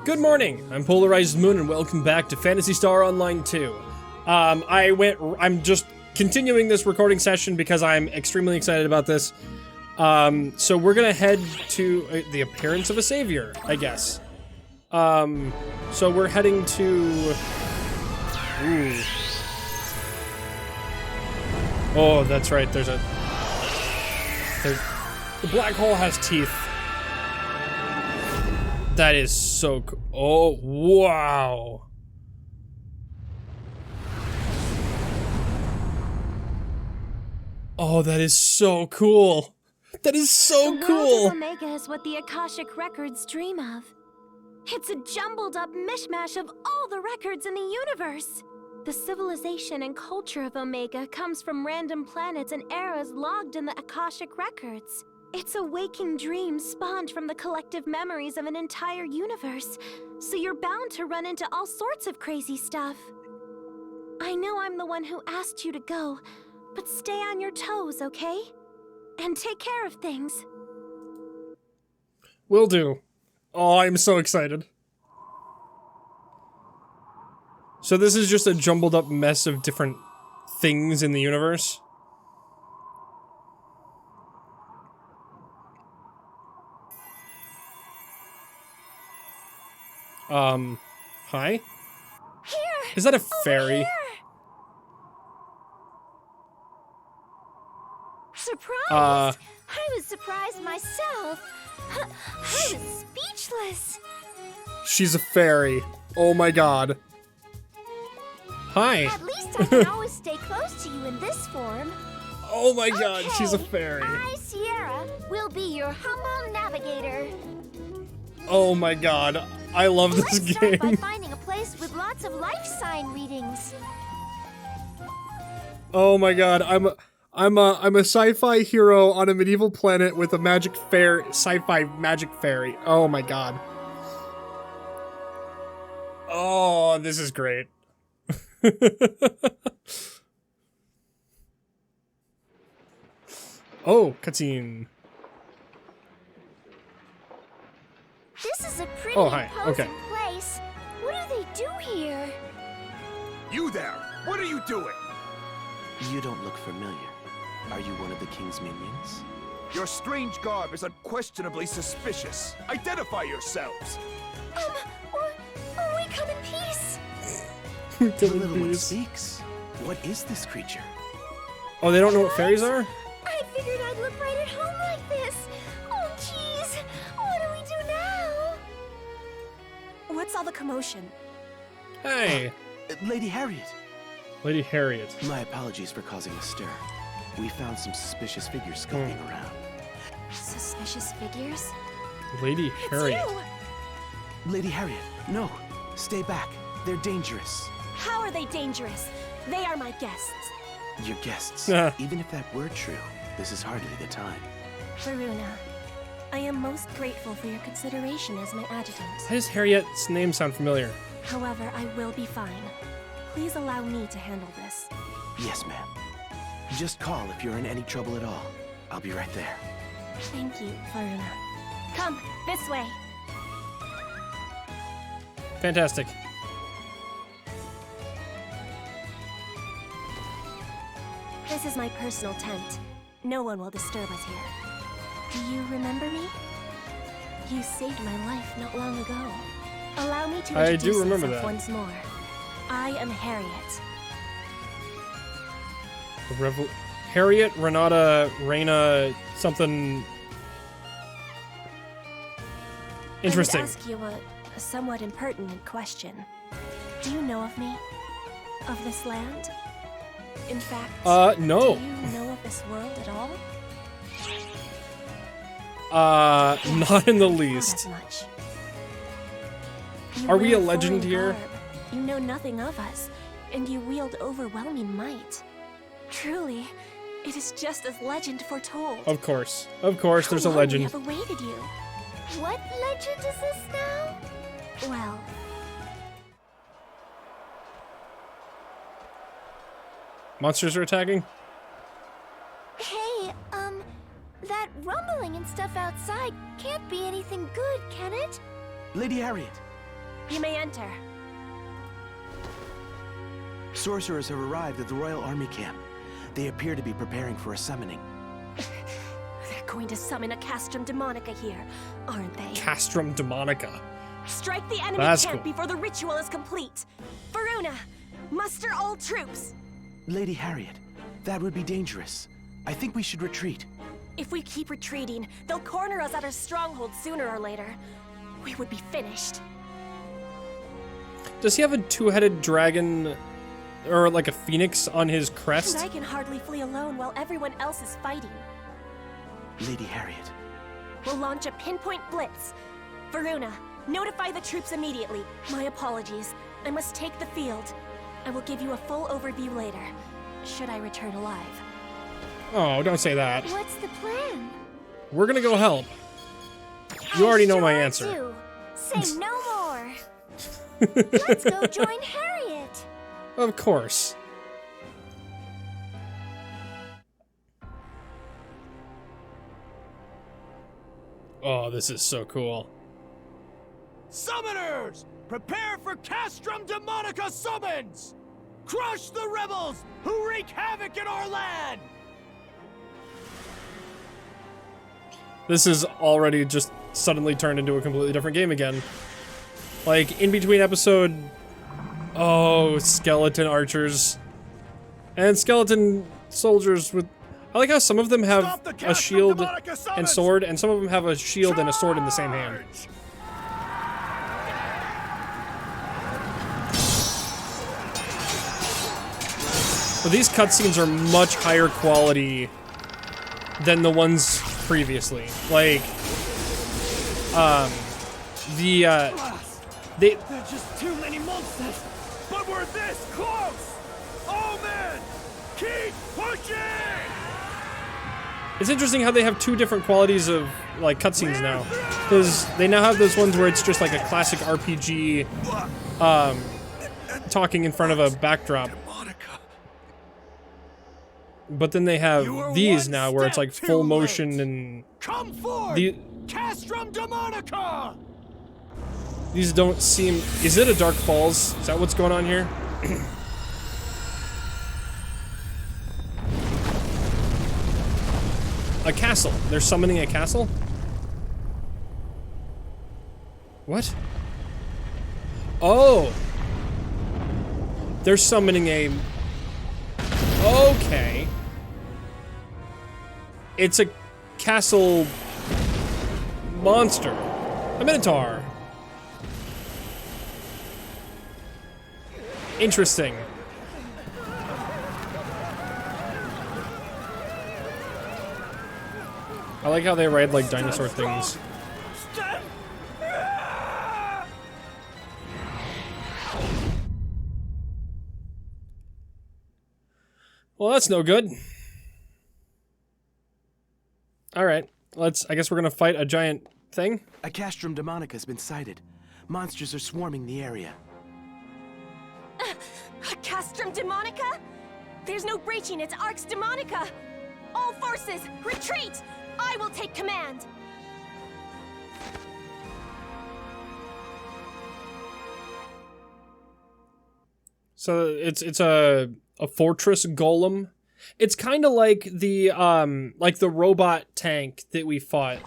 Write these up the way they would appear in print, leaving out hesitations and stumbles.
Good morning, I'm PolarizedMoon and welcome back to Phantasy Star Online 2. I'm just continuing this recording session because I'm extremely excited about this. So we're gonna head to the appearance of a savior, I guess. So we're heading to... Ooh. Oh, that's right, the black hole has teeth. That is so cool. Oh, wow. Oh, that is so cool. That is so cool. The world of Omega is what the Akashic records dream of. It's a jumbled up mishmash of all the records in the universe. The civilization and culture of Omega comes from random planets and eras logged in the Akashic records. It's a waking dream spawned from the collective memories of an entire universe, so you're bound to run into all sorts of crazy stuff. I know I'm the one who asked you to go, but stay on your toes, okay? And take care of things. Will do. Oh, I'm so excited. So this is just a jumbled up mess of different things in the universe? Hi? Here! Is that a fairy? Here. Surprised? I was surprised myself. I was speechless. She's a fairy. Oh my god. Hi. At least I can always stay close to you in this form. Oh my god, Okay, she's a fairy. I, Sierra, will be your humble navigator. Oh my god, I love this Let's start by game. finding a place with lots of life sign readings. Oh my god, I'm a sci-fi hero on a medieval planet with a magic sci-fi magic fairy. Oh my god. Oh, this is great. Oh, cutscene. This is a pretty hi, imposing okay. place. What do they do here? You there! What are you doing? You don't look familiar. Are you one of the king's minions? Your strange garb is unquestionably suspicious. Identify yourselves! Or we come in peace. The little one speaks. What is this creature? Oh, they don't know what fairies are? I figured I'd look right at home like this. Oh, jeez. What do we do now? What's all the commotion? Hey, Lady Harriet! Lady Harriet. My apologies for causing a stir. We found some suspicious figures scoping around. Suspicious figures? Lady Harriet. You! Lady Harriet, no! Stay back. They're dangerous. How are they dangerous? They are my guests. Your guests. Ah. Even if that were true, this is hardly the time. Varuna, I am most grateful for your consideration as my adjutant. Why does Harriet's name sound familiar? However, I will be fine. Please allow me to handle this. Yes, ma'am. Just call if you're in any trouble at all. I'll be right there. Thank you, Varuna. Come, this way. Fantastic. This is my personal tent. No one will disturb us here. Do you remember me? You saved my life not long ago. Allow me to I introduce do remember myself that. once more. I am Harriet. Harriet, Renata, Reina, something... Interesting. I would ask you a somewhat impertinent question. Do you know of me? Of this land? In fact, no. do you know of this world at all? Yes, Not in the I thought least. as much. You Are we wear a legend foreign here? garb. You know nothing of us, and you wield overwhelming might. Truly, it is just as legend foretold. Of course, there's a How long legend. we have awaited you. What legend is this now? Well, Monsters are attacking? Hey, that rumbling and stuff outside can't be anything good, can it? Lady Harriet, You may enter. Sorcerers have arrived at the Royal Army camp. They appear to be preparing for a summoning. They're going to summon a Castrum Demonica here, aren't they? Castrum Demonica. Strike the enemy That's camp cool. before the ritual is complete. Varuna, muster all troops. Lady Harriet, that would be dangerous. I think we should retreat. If we keep retreating, they'll corner us at our stronghold sooner or later. We would be finished. Does he have a two-headed dragon or like a phoenix on his crest? And I can hardly flee alone while everyone else is fighting. Lady Harriet. We'll launch a pinpoint blitz. Varuna, notify the troops immediately. My apologies. I must take the field. I will give you a full overview later, should I return alive. Oh, don't say that. What's the plan? We're gonna go help. You already know my Sure answer. do. Say no more. Let's go join Harriet. Of course. Oh, this is so cool. Summoners! Prepare for Castrum Demonica summons! Crush the rebels who wreak havoc in our land! This is already just suddenly turned into a completely different game again. Like, in between episode... Oh, skeleton archers. And skeleton soldiers with... I like how some of them have Stop the a Castrum shield Demonica and summons! sword, and some of them have a shield and a sword in the same hand. Charge! But these cutscenes are much higher quality than the ones previously. Like, they... There's just too many monsters, but we're this close! Oh man! Keep pushing! It's interesting how they have two different qualities of, like, cutscenes now. Because they now have those ones where it's just like a classic RPG, talking in front of a backdrop. But then they have these now where it's like full motion and... Come forth! Castrum Demonica! These don't seem... Is it a Dark Falls? Is that what's going on here? A castle. They're summoning a castle? What? Oh! They're summoning a... Okay. It's a castle monster. A minotaur. Interesting. I like how they ride like dinosaur things. Well, that's no good. Alright, I guess we're gonna fight a giant thing? A Castrum Demonica has been sighted. Monsters are swarming the area. A Castrum Demonica? There's no breaching its Arx Demonica! All forces, retreat! I will take command! So it's a fortress golem. It's kind of like the robot tank that we fought.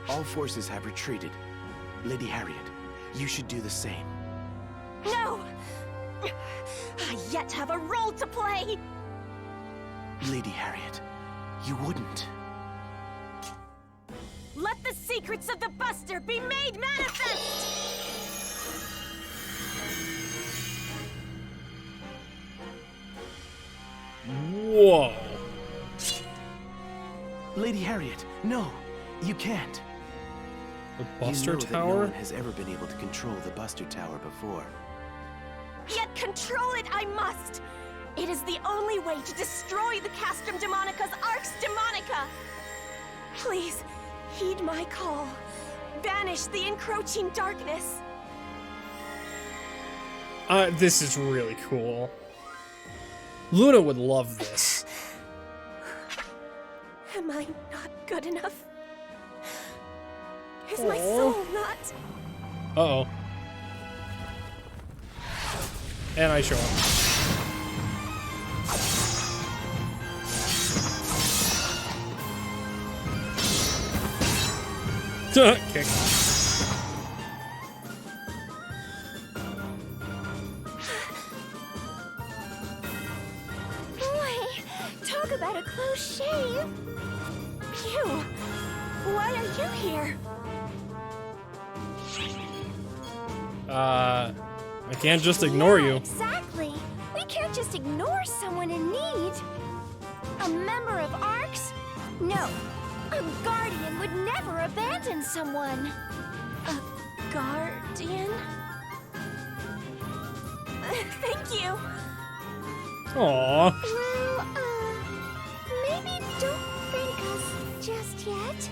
All forces have retreated. Lady Harriet, you should do the same. No! I yet have a role to play! Lady Harriet, you wouldn't. Let the secrets of the Buster be made manifest! Whoa. Lady Harriet, no, you can't. The Buster You know that Tower? no one has ever been able to control the Buster Tower before. Yet control it I must! It is the only way to destroy the Castrum Demonica's Arx Demonica! Please, heed my call. Banish the encroaching darkness. This is really cool. Luna would love this. Am I not good enough? Is my soul not? Uh-oh. And I show up. Kick. Boy, talk about a close shave. You, why are you here? I can't just ignore you. Exactly. We can't just ignore someone in need. A member of ARCS? No. A guardian would never abandon someone. A guardian? Thank you. Aww. Well, maybe don't thank us just yet.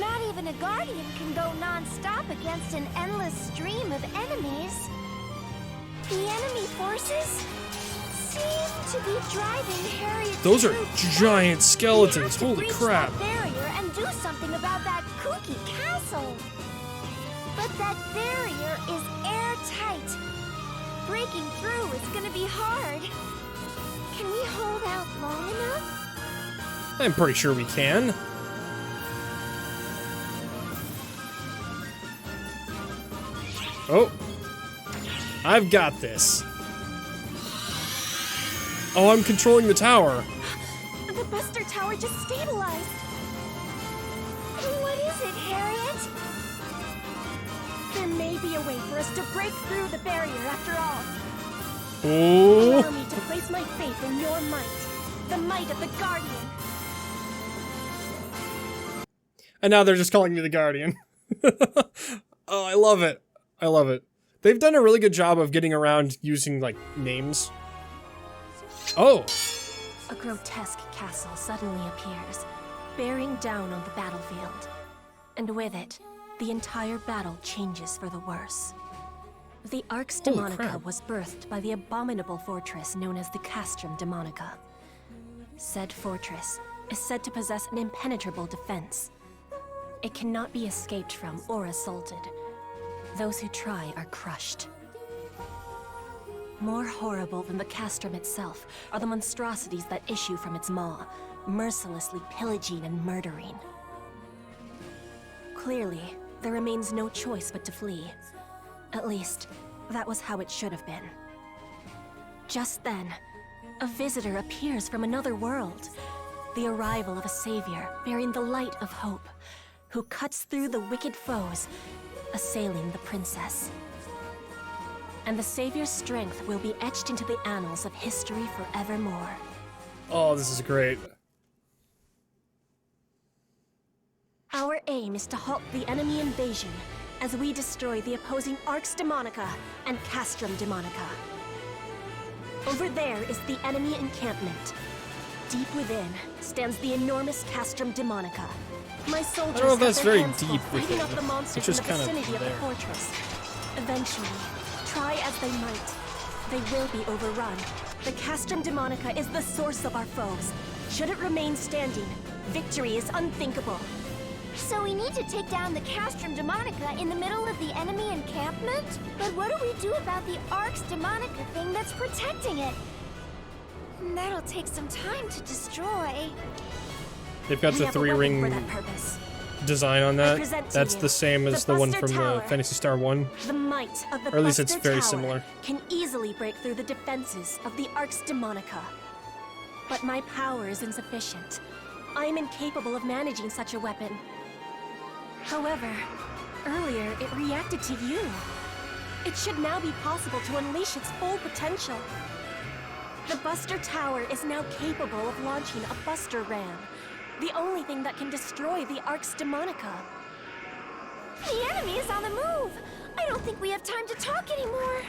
Not even a guardian can go non-stop against an endless stream of enemies. The enemy forces seem to be driving Harriet's Those are troops giant back. skeletons. We have to Holy breach crap. that barrier and do something about that kooky castle. But that barrier is airtight. Breaking through is gonna be hard. Can we hold out long enough? I'm pretty sure we can. Oh. I've got this. Oh, I'm controlling the tower. The Buster Tower just stabilized. What is it, Harriet? There may be a way for us to break through the barrier after all. Oh. Allow me to place my faith in your might. The might of the Guardian. And now they're just calling me the Guardian. Oh, I love it. I love it. They've done a really good job of getting around using, like, names. Oh. A grotesque castle suddenly appears, bearing down on the battlefield. And with it, the entire battle changes for the worse. The Arx Holy Demonica crap. was birthed by the abominable fortress known as the Castrum Demonica. Said fortress is said to possess an impenetrable defense. It cannot be escaped from or assaulted. Those who try are crushed. More horrible than the castrum itself are the monstrosities that issue from its maw, mercilessly pillaging and murdering. Clearly, there remains no choice but to flee. At least, that was how it should have been. Just then, a visitor appears from another world. The arrival of a savior bearing the light of hope, who cuts through the wicked foes, assailing the princess. And the savior's strength will be etched into the annals of history forevermore. Oh, this is great. Our aim is to halt the enemy invasion as we destroy the opposing Arx Demonica and Castrum Demonica. Over there is the enemy encampment. Deep within stands the enormous Castrum Demonica. My soldiers I don't know if that's have their very hands full deep fighting within. off the monsters It's just in the kind of vicinity of the there. fortress. Eventually, try as they might, they will be overrun. The Castrum Demonica is the source of our foes. Should it remain standing, victory is unthinkable. So we need to take down the Castrum Demonica in the middle of the enemy encampment? But what do we do about the Arx Demonica thing that's protecting it? That'll take some time to destroy. They've got We the have a weapon for three-ring that purpose. design on I that. present to That's you the same as the one Buster from Tower. the Phantasy Star 1. The might of the Or at least Buster it's very Tower similar. can easily break through the defenses of the Arx Demonica. But my power is insufficient. I am incapable of managing such a weapon. However, earlier it reacted to you. It should now be possible to unleash its full potential. The Buster Tower is now capable of launching a Buster Ram, the only thing that can destroy the Arx Demonica. The enemy is on the move! I don't think we have time to talk anymore.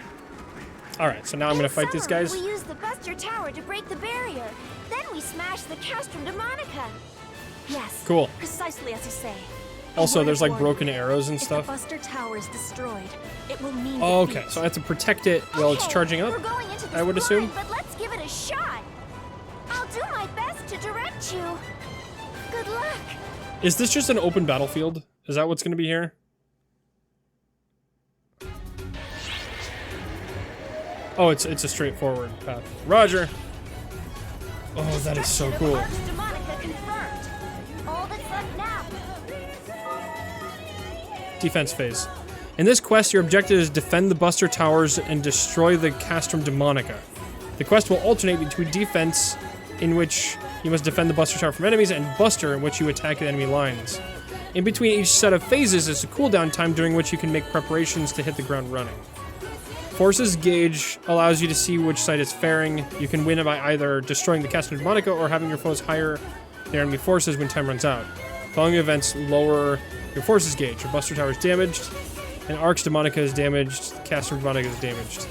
Alright, so now I'm gonna fight these guys. We use the Buster Tower to break the barrier. Then we smash the Castrum Demonica. Yes. Cool. Precisely as you say. A Also, word there's of like warning. broken arrows and If the stuff. Buster Tower is destroyed, it will mean Oh, defeat. okay, so I have to protect it while it's Okay, charging up, we're going into this I would assume. blind, but let's give it a shot. I'll do my best to direct you. Good luck. Is this just an open battlefield? Is that what's going to be here? Oh, it's a straightforward path. Roger. Oh, that is so cool. Arch Demonica confirmed. All that's left now. Defense phase. In this quest, your objective is defend the Buster Towers and destroy the Castrum Demonica. The quest will alternate between defense, in which you must defend the Buster Tower from enemies, and Buster, in which you attack the enemy lines. In between each set of phases is a cooldown time during which you can make preparations to hit the ground running. Forces gauge allows you to see which side is faring. You can win by either destroying the Castrum Demonica or having your foes hire their enemy forces when time runs out. Following events lower your forces gauge. Your Buster Tower is damaged, and Arx Demonica is damaged, Castrum Demonica is damaged.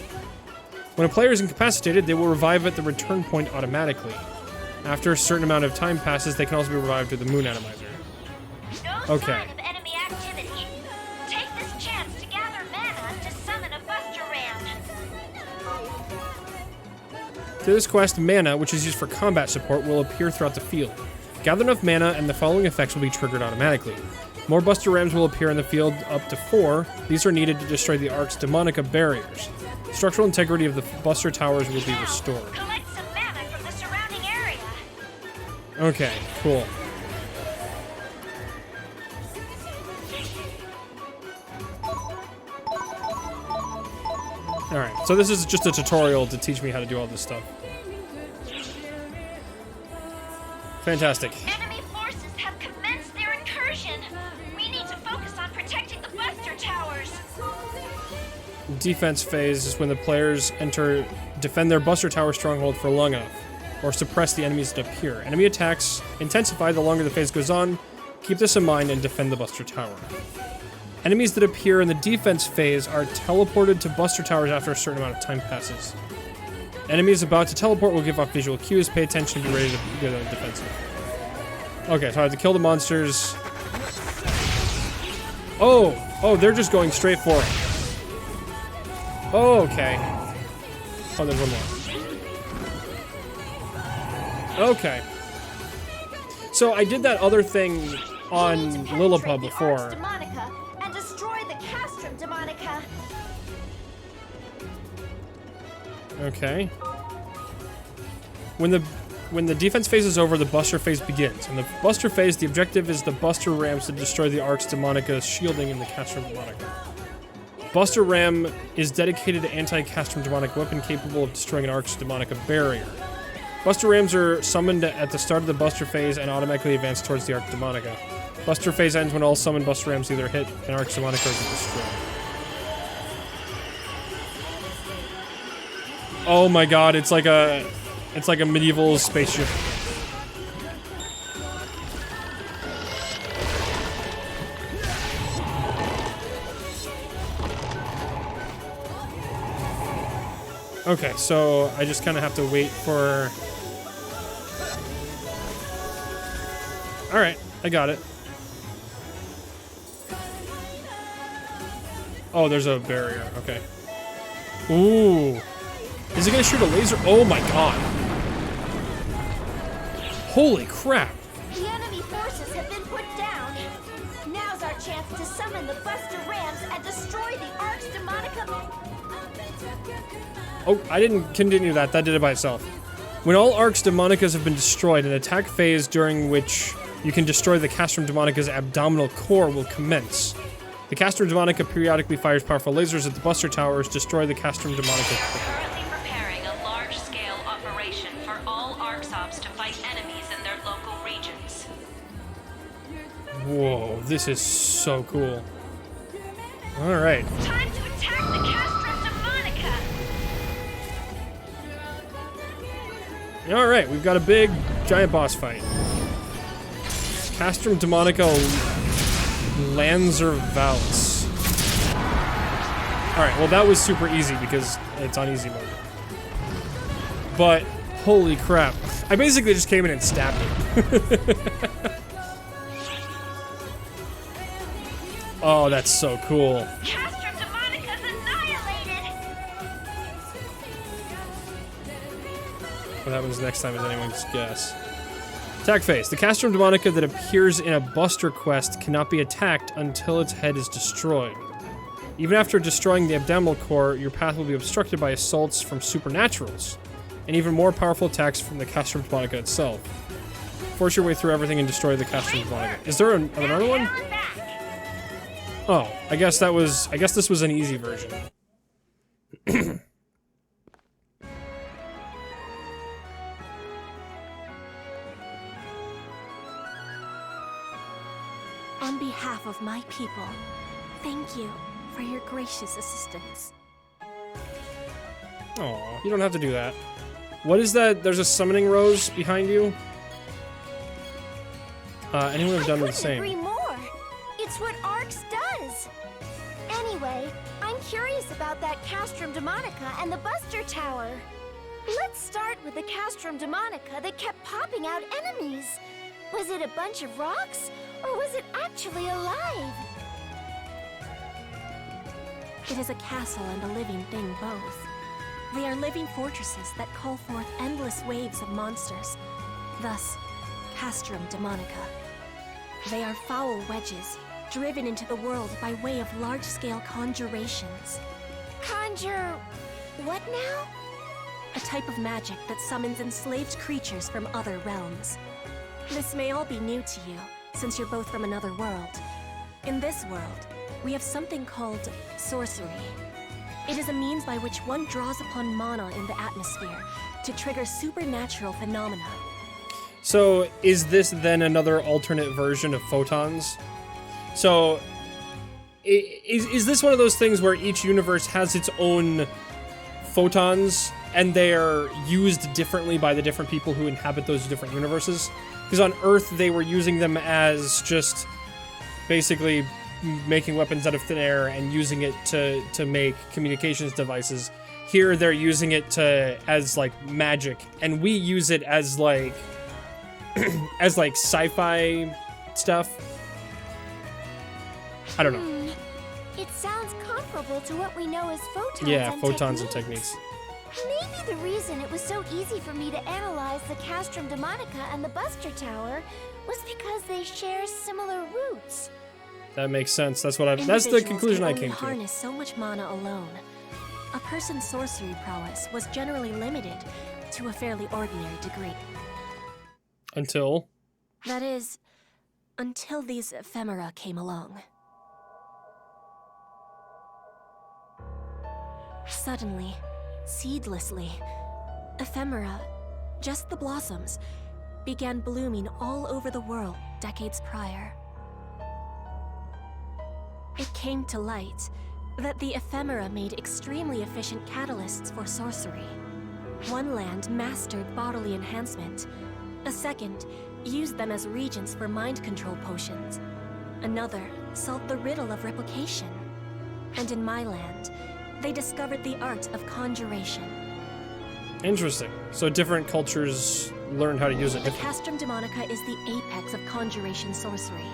When a player is incapacitated, they will revive at the return point automatically. After a certain amount of time passes, they can also be revived with the Moon Atomizer. No Okay. sign of enemy activity. Take this chance to gather mana to summon a Buster Ram. To this quest, mana, which is used for combat support, will appear throughout the field. Gather enough mana and the following effects will be triggered automatically. More Buster Rams will appear in the field, up to 4. These are needed to destroy the Arx Demonica barriers. Structural integrity of the Buster Towers will be restored. Collect some mana from the surrounding area. Okay, cool. Alright, so this is just a tutorial to teach me how to do all this stuff. Fantastic. Enemy forces have commenced their incursion. We need to focus on protecting the Buster Towers. Defense phase is when the players defend their Buster Tower stronghold for long enough, or suppress the enemies that appear. Enemy attacks intensify the longer the phase goes on. Keep this in mind and defend the Buster Tower. Enemies that appear in the defense phase are teleported to Buster Towers after a certain amount of time passes. Enemies about to teleport will give off visual cues. Pay attention and be ready to get on the defensive. Okay, so I have to kill the monsters. Oh, they're just going straight for it. Oh, okay. Oh, there's one more. Okay. So I did that other thing on Lilliput before. Demonica and destroy the Castrum Demonica. Okay. When the defense phase is over, the Buster phase begins. In the Buster phase, the objective is the Buster Rams to destroy the Arx Demonica's shielding in the Castrum Demonica. Buster Ram is dedicated to anti-Castrum Demonic weapon capable of destroying an Arx Demonica barrier. Buster Rams are summoned at the start of the Buster phase and automatically advance towards the Arx Demonica. Buster phase ends when all summoned Buster Rams either hit an Arx Demonica or is destroyed. Oh my god, it's like a medieval spaceship. Okay, so I just kind of have to wait for... Alright, I got it. Oh, there's a barrier, okay. Ooh. Is he gonna shoot a laser? Oh my god. Holy crap. The enemy forces have been put down. Now's our chance to summon the Buster Rams and destroy the Arx Demonica. Oh, I didn't continue that. That did it by itself. When all Arx Demonicas have been destroyed, an attack phase during which you can destroy the Castrum Demonica's abdominal core will commence. The Castrum Demonica periodically fires powerful lasers at the Buster Towers. Destroy the Castrum Demonica. Currently preparing a large-scale operation for all Arxops to fight enemies in their local regions. Whoa, this is so cool. Alright. Time to attack the Castrum Demonica. Alright, we've got a big, giant boss fight. Castrum Demonica Lanzervalus. Alright, well that was super easy because it's on easy mode. But, holy crap. I basically just came in and stabbed him. Oh, that's so cool. Castrum Demonica's annihilated. What happens next time is anyone's guess. Attack phase. The Castrum Demonica that appears in a Buster quest cannot be attacked until its head is destroyed. Even after destroying the abdominal core, your path will be obstructed by assaults from supernaturals, and even more powerful attacks from the Castrum Demonica itself. Force your way through everything and destroy the Castrum Demonica. Is there another one? Oh, I guess this was an easy version. On behalf of my people, thank you for your gracious assistance. Oh, you don't have to do that. What is that? There's a summoning rose behind you? Anyone have done the same? I couldn't agree more. It's what Arx does. Anyway, I'm curious about that Castrum Demonica and the Buster Tower. Let's start with the Castrum Demonica that kept popping out enemies. Was it a bunch of rocks, or was it actually alive? It is a castle and a living thing both. They are living fortresses that call forth endless waves of monsters. Thus, Castrum Demonica. They are foul wedges, driven into the world by way of large-scale conjurations. Conjure... what now? A type of magic that summons enslaved creatures from other realms. This may all be new to you, since you're both from another world. In this world, we have something called sorcery. It is a means by which one draws upon mana in the atmosphere to trigger supernatural phenomena. So, is this then another alternate version of photons? So, is this one of those things where each universe has its own photons, and they are used differently by the different people who inhabit those different universes? Because on Earth, they were using them as just basically making weapons out of thin air and using it to make communications devices. Here, they're using it as like magic, and we use it as like as like sci-fi stuff. I don't know. It sounds comparable to what we know as photons. Yeah, photons and techniques. Maybe the reason it was so easy for me to analyze the Castrum Demonica and the Buster Tower was because they share similar roots. That makes sense. That's the conclusion I came to. Harness so much mana alone. A person's sorcery prowess was generally limited to a fairly ordinary degree. Until? That is, until these ephemera came along. Suddenly, seedlessly, ephemera, just the blossoms, began blooming all over the world decades prior. It came to light that the ephemera made extremely efficient catalysts for sorcery. One land mastered bodily enhancement. A second used them as regents for mind control potions. Another solved the riddle of replication. And in my land, they discovered the art of conjuration. Interesting. So different cultures learned how to use it The differently. Castrum Demonica is the apex of conjuration sorcery.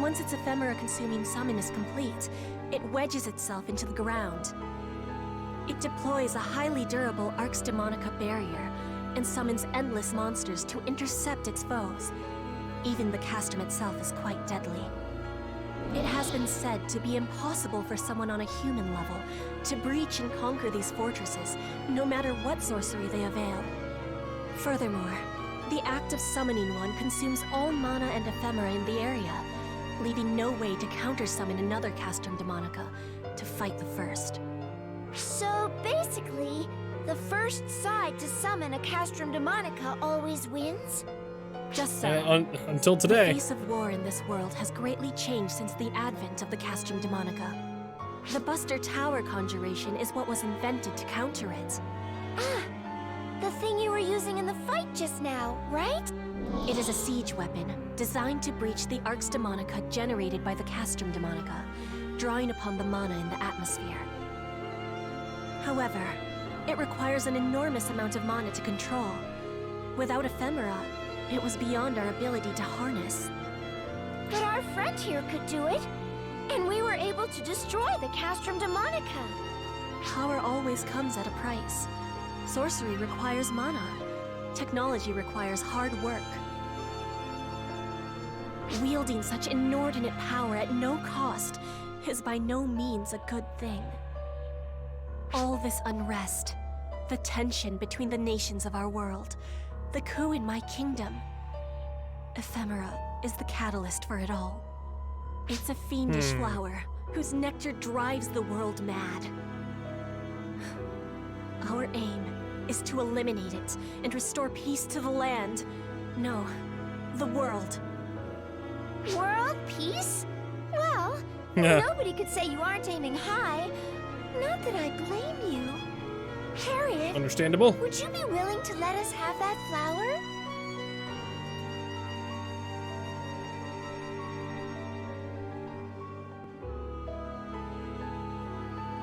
Once its ephemera-consuming summon is complete, it wedges itself into the ground. It deploys a highly durable Arx Demonica barrier and summons endless monsters to intercept its foes. Even the Castrum itself is quite deadly. It has been said to be impossible for someone on a human level to breach and conquer these fortresses, no matter what sorcery they avail. Furthermore, the act of summoning one consumes all mana and ephemera in the area, leaving no way to counter-summon another Castrum Demonica to fight the first. So basically, the first side to summon a Castrum Demonica always wins? Just so. Until today. The face of war in this world has greatly changed since the advent of the Castrum Demonica. The Buster Tower conjuration is what was invented to counter it. Ah, the thing you were using in the fight just now, right? It is a siege weapon, designed to breach the Arx Demonica generated by the Castrum Demonica, drawing upon the mana in the atmosphere. However, it requires an enormous amount of mana to control. Without ephemera, it was beyond our ability to harness. But our friend here could do it, and we were able to destroy the Castrum Demonica. Power always comes at a price. Sorcery requires mana. Technology requires hard work. Wielding such inordinate power at no cost is by no means a good thing. All this unrest, the tension between the nations of our world, the coup in my kingdom. Ephemera is the catalyst for it all. It's a fiendish flower whose nectar drives the world mad. Our aim is to eliminate it and restore peace to the land. No, the world. World peace? Well, nobody could say you aren't aiming high. Not that I blame you. Harriet, Understandable. would you be willing to let us have that flower?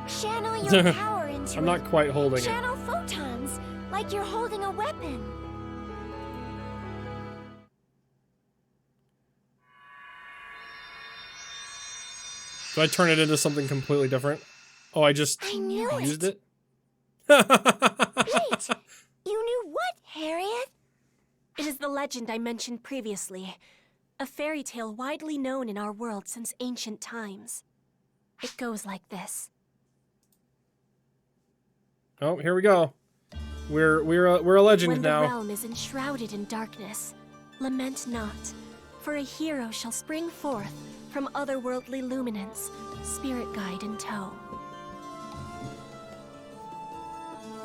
Channel your power into I'm not quite holding it. Channel photons, like you're holding a weapon. Do I turn it into something completely different? Oh, I just I knew used it. Wait, you knew what, Harriet? It is the legend I mentioned previously, a fairy tale widely known in our world since ancient times. It goes like this. Oh, here we go. We're a legend When now. the realm is enshrouded in darkness, lament not, for a hero shall spring forth from otherworldly luminance, spirit guide in tow.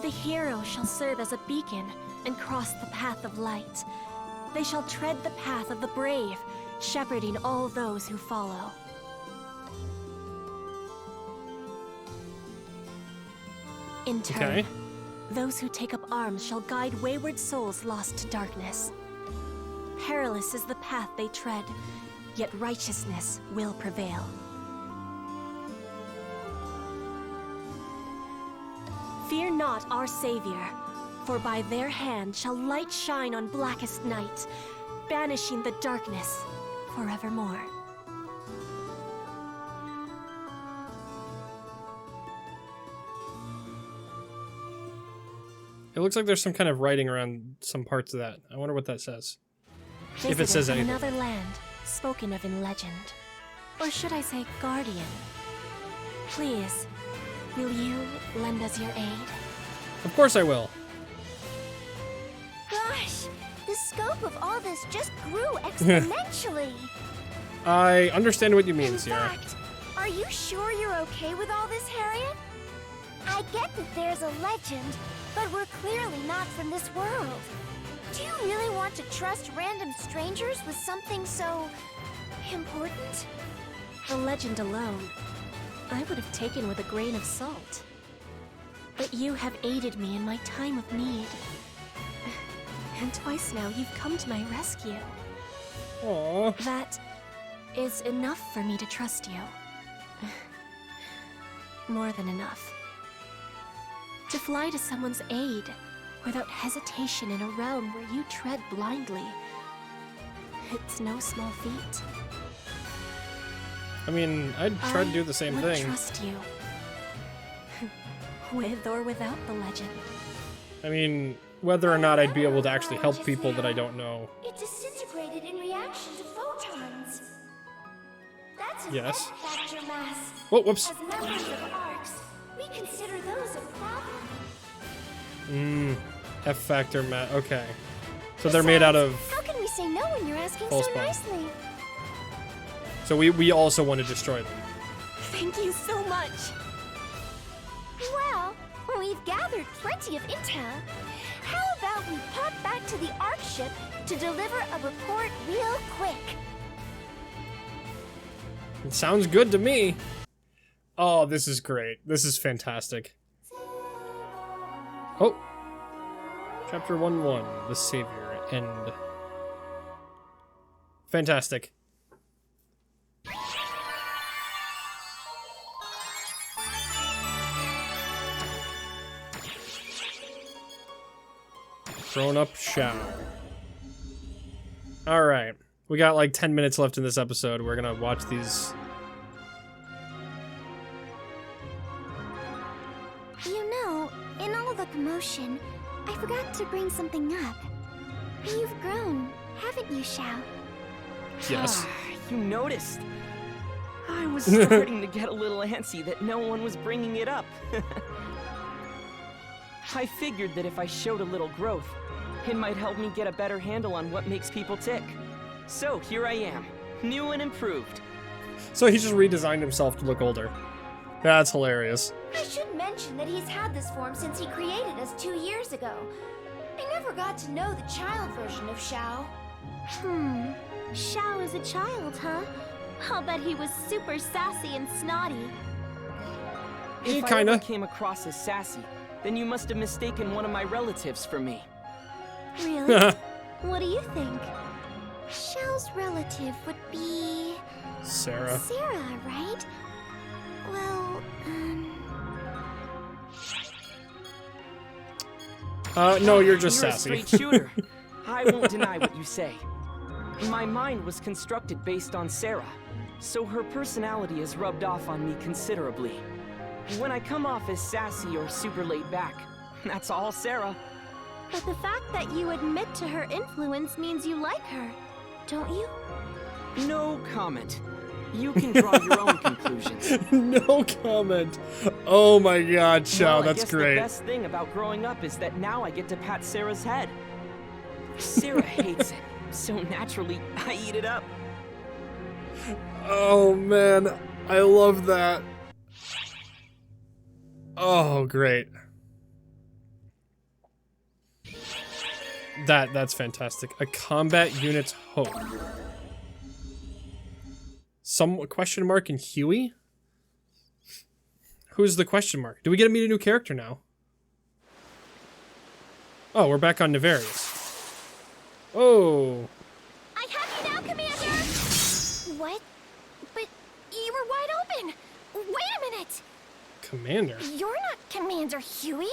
The hero shall serve as a beacon and cross the path of light. They shall tread the path of the brave, shepherding all those who follow. In turn, Okay. those who take up arms shall guide wayward souls lost to darkness. Perilous is the path they tread, yet righteousness will prevail. Fear not our Savior, for by their hand shall light shine on blackest night, banishing the darkness forevermore. It looks like there's some kind of writing around some parts of that. I wonder what that says. If it says Visitor from anything. another land, spoken of in legend. Or should I say guardian? Please, will you lend us your aid? Of course I will. Gosh, the scope of all this just grew exponentially. I understand what you mean, In Sierra. fact, are you sure you're okay with all this, Harriet? I get that there's a legend, but we're clearly not from this world. Do you really want to trust random strangers with something so important? The legend alone, I would have taken with a grain of salt. But you have aided me in my time of need. And twice now you've come to my rescue. Aww. That is enough for me to trust you. More than enough. To fly to someone's aid without hesitation in a realm where you tread blindly. It's no small feat. I mean, I'd try to do the same would thing. Trust you. With or without the legend. I mean, whether or not I'd be able to actually help people that I don't know. It disintegrated in reaction to photons. That's an Yes. F-factor mass. Oh, whoops. As members of ARCs, we consider those a problem. F-factor mat. Okay. So they're made out of... How can we say no when you're asking False so bomb. nicely? So we also want to destroy them. Thank you so much. Well, we've gathered plenty of intel. How about we pop back to the ARC ship to deliver a report real quick? It sounds good to me. Oh, this is great. This is fantastic. Oh. Chapter 1-1, The Savior, End. Fantastic. Grown-up shower. Alright. We got like 10 minutes left in this episode. We're gonna watch these. You know, in all the commotion, I forgot to bring something up. You've grown, haven't you, Xiao? Yes. You noticed. I was starting to get a little antsy that no one was bringing it up. I figured that if I showed a little growth, it might help me get a better handle on what makes people tick. So here I am, new and improved. So he just redesigned himself to look older. That's hilarious. I should mention that he's had this form since he created us 2 years ago. I never got to know the child version of Xiao. Xiao is a child, huh? I'll bet he was super sassy and snotty. If I kinda ever came across as sassy, then you must have mistaken one of my relatives for me. Really? What do you think? Xiao's relative would be... Sarah. Sarah, right? Well, no, you're just You're sassy. a straight shooter. I won't deny what you say. My mind was constructed based on Sarah, so her personality has rubbed off on me considerably. When I come off as sassy or super laid back, that's all Sarah. But the fact that you admit to her influence means you like her, don't you? No comment. You can draw your own conclusions. No comment. Oh my god, Xiao, Well, that's I guess great. The best thing about growing up is that now I get to pat Sarah's head. Sarah hates it, so naturally I eat it up. Oh man, I love that. Oh, great. That's fantastic. A combat unit's hope. Some question mark in Huey? Who's the question mark? Do we get to meet a new character now? Oh, we're back on Nefarious. Oh. I have you now, Commander! What? But you were wide open! Wait a minute! Commander. You're not Commander Huey?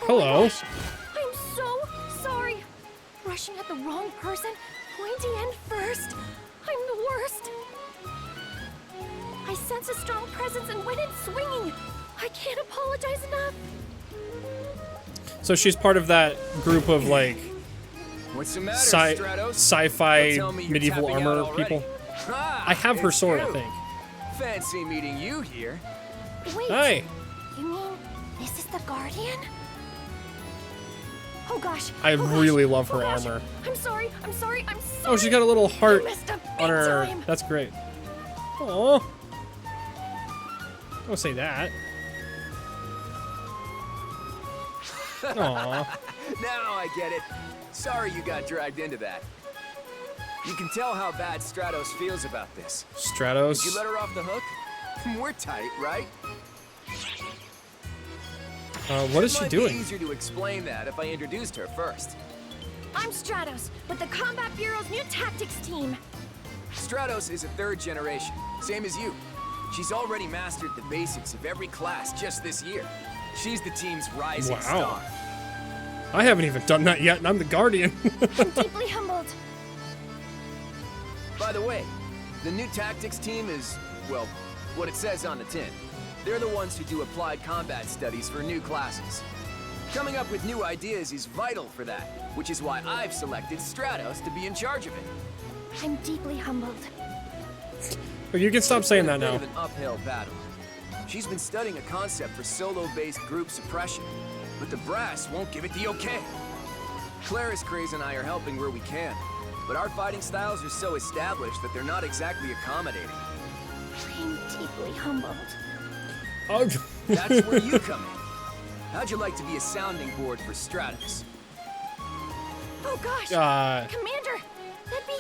Hello. I'm so sorry. Rushing at the wrong person, pointy end first. I'm the worst. I sense a strong presence and went in swinging. I can't apologize enough. So she's part of that group of like What's the matter, Stratos? sci-fi Don't tell me you're medieval tapping out armor already. people. Ah, I have her it's sword, I you. think. Fancy meeting you here. Wait. Hey. You mean this is the Guardian? Oh gosh. I oh gosh, really love her oh gosh. armor. I'm sorry. I'm sorry. Oh, she's got a little heart I messed up on big her. time. That's great. Oh. Don't say that. Aw. Now I get it. Sorry you got dragged into that. You can tell how bad Stratos feels about this. Stratos. Did you let her off the hook? We're tight, right? What is she Might be doing? easier to explain that if I introduced her first. I'm Stratos with the Combat Bureau's new tactics team. Stratos is a third generation, same as you. She's already mastered the basics of every class just this year. She's the team's rising Wow. star. I haven't even done that yet, and I'm the Guardian. I'm deeply humbled. By the way, the new tactics team is, well, what it says on the tin. They're the ones who do applied combat studies for new classes. Coming up with new ideas is vital for that, which is why I've selected Stratos to be in charge of it. I'm deeply humbled. But you can stop saying that It's been now. a bit of an uphill battle. She's been studying a concept for solo-based group suppression, but the brass won't give it the okay. Claris, Craze, and I are helping where we can, but our fighting styles are so established that they're not exactly accommodating. I'm deeply humbled. Oh. That's where you come in. How'd you like to be a sounding board for Stratos? Oh gosh! Commander, that'd be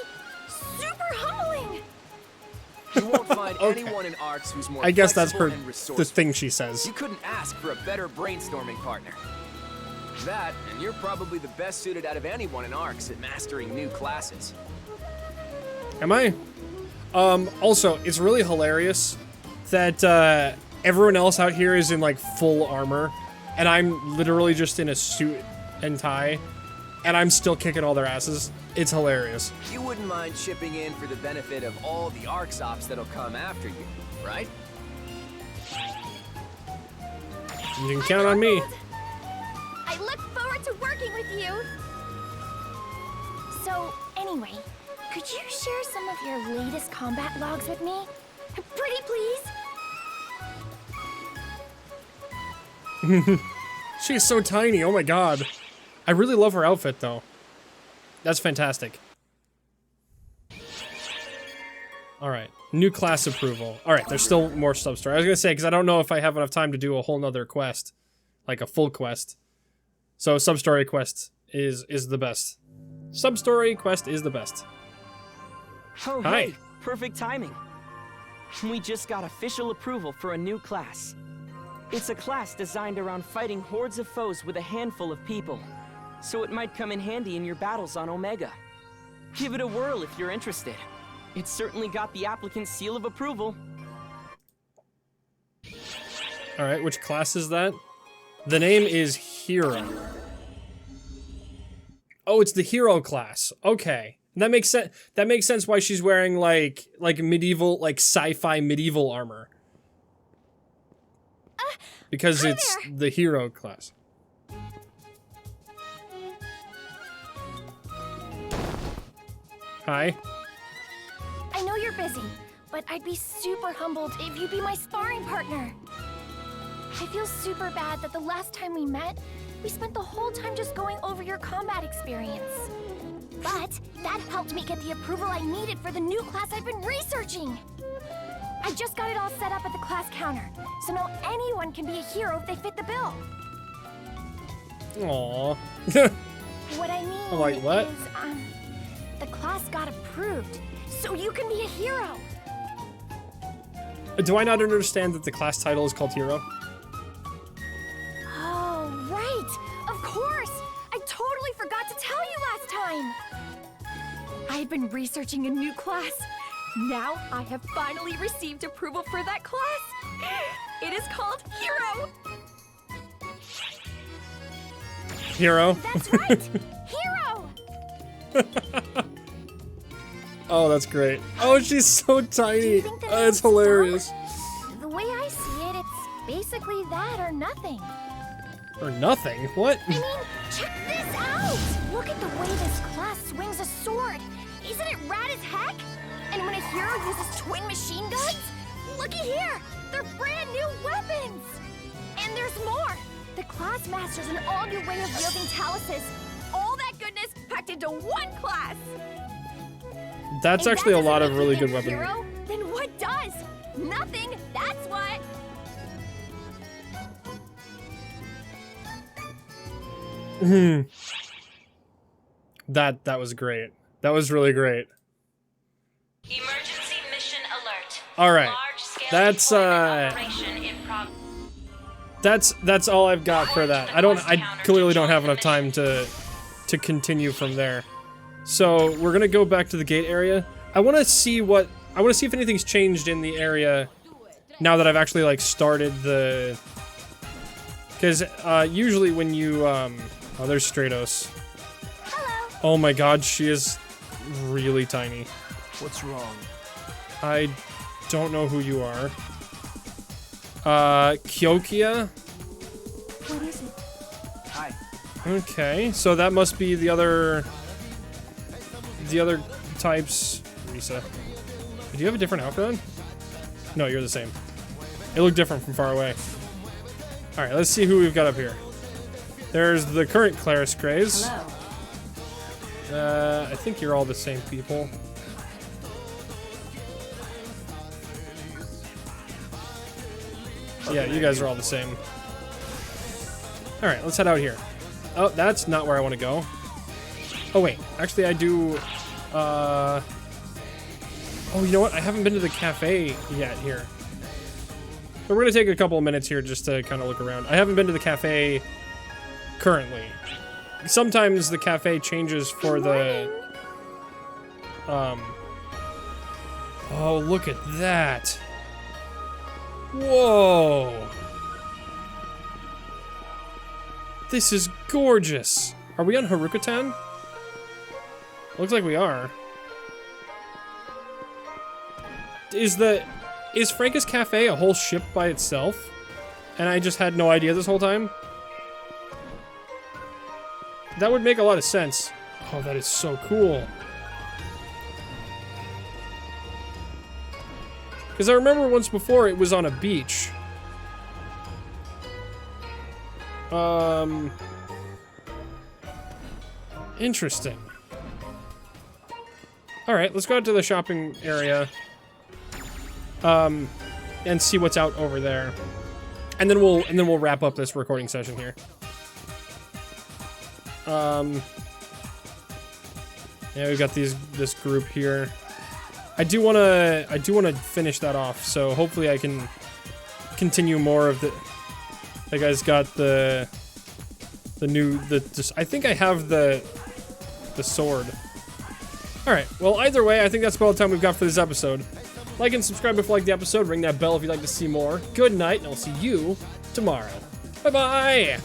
super humbling! You won't find Okay. anyone in ARCS who's more I guess that's flexible her, and the resourceful. thing she says. You couldn't ask for a better brainstorming partner. That, and you're probably the best suited out of anyone in ARCS at mastering new classes. Am I? Also, it's really hilarious that everyone else out here is in like full armor, and I'm literally just in a suit and tie, and I'm still kicking all their asses. It's hilarious. You wouldn't mind chipping in for the benefit of all the ARCS ops that'll come after you, right? You can count on me. I look forward to working with you. So, anyway, could you share some of your latest combat logs with me? Pretty please? She is so tiny, oh my god. I really love her outfit, though. That's fantastic. Alright, new class approval. Alright, there's still more sub-story. I was gonna say, because I don't know if I have enough time to do a whole nother quest. Like a full quest. So, sub-story quest is the best. Sub-story quest is the best. Oh, Hi. hey, perfect timing. We just got official approval for a new class. It's a class designed around fighting hordes of foes with a handful of people. So it might come in handy in your battles on Omega. Give it a whirl if you're interested. It's certainly got the applicant's seal of approval. Alright, which class is that? The name is Hero. Oh, it's the Hero class. Okay. That makes sense. That makes sense why she's wearing like medieval, like sci-fi medieval armor. Because it's the Hero class. Hi. I know you're busy, but I'd be super humbled if you'd be my sparring partner. I feel super bad that the last time we met, we spent the whole time just going over your combat experience. But that helped me get the approval I needed for the new class I've been researching. I just got it all set up at the class counter, so now anyone can be a hero if they fit the bill. Aww. What I mean Like what? is, the class got approved, so you can be a hero. Do I not understand that the class title is called Hero? Oh, right! Of course! I totally forgot to tell you last time! I've been researching a new class. Now I have finally received approval for that class. It is called Hero! Hero? That's right! Hero! Oh, that's great. Oh, she's so tiny. Do you think that It's it's dumb? hilarious. The way I see it, it's basically that or nothing. Or nothing? What? I mean, check this out! Look at the way this class swings a sword. Isn't it rad as heck? And when a hero uses twin machine guns, looky here! They're brand new weapons! And there's more! The class masters an all-new way of wielding taluses. All that goodness packed into one class! That's If actually that a lot doesn't of make really you good a weaponry. hero, then what does? Nothing, that's what! That was great. That was really great. Emergency mission alert. All right. Large-scale That's deployment operation in that's all I've got for that. I clearly don't have enough time to continue from there. So, we're going to go back to the gate area. I want to see if anything's changed in the area now that I've actually like started the cuz usually when you oh, there's Stratos. Hello! Oh my god, she is really tiny. What's wrong? I don't know who you are. Kyokia? What is it? Hi. Okay, so that must be the other types. Risa. Do you have a different outfit on? No, you're the same. It looked different from far away. Alright, let's see who we've got up here. There's the current Claris Craze. I think you're all the same people. Yeah, you guys are all the same. Alright, let's head out here. Oh, that's not where I want to go. Oh, wait. Actually, I do... Oh, you know what? I haven't been to the cafe yet here. But we're going to take a couple of minutes here just to kind of look around. I haven't been to the cafe currently. Sometimes the cafe changes for the... Oh, look at that. Whoa. This is gorgeous. Are we on Haruka-tan? Looks like we are. Is Frankus Cafe a whole ship by itself? And I just had no idea this whole time? That would make a lot of sense. Oh, that is so cool. Because I remember once before it was on a beach. Interesting. Alright, let's go out to the shopping area. And see what's out over there. And then we'll wrap up this recording session here. Yeah, we've got this group here. I do wanna finish that off, so hopefully I can continue more of the. That guy's got the I think I have the sword. All right. Well, either way, I think that's about all the time we've got for this episode. Like and subscribe if you like the episode. Ring that bell if you'd like to see more. Good night, and I'll see you tomorrow. Bye bye.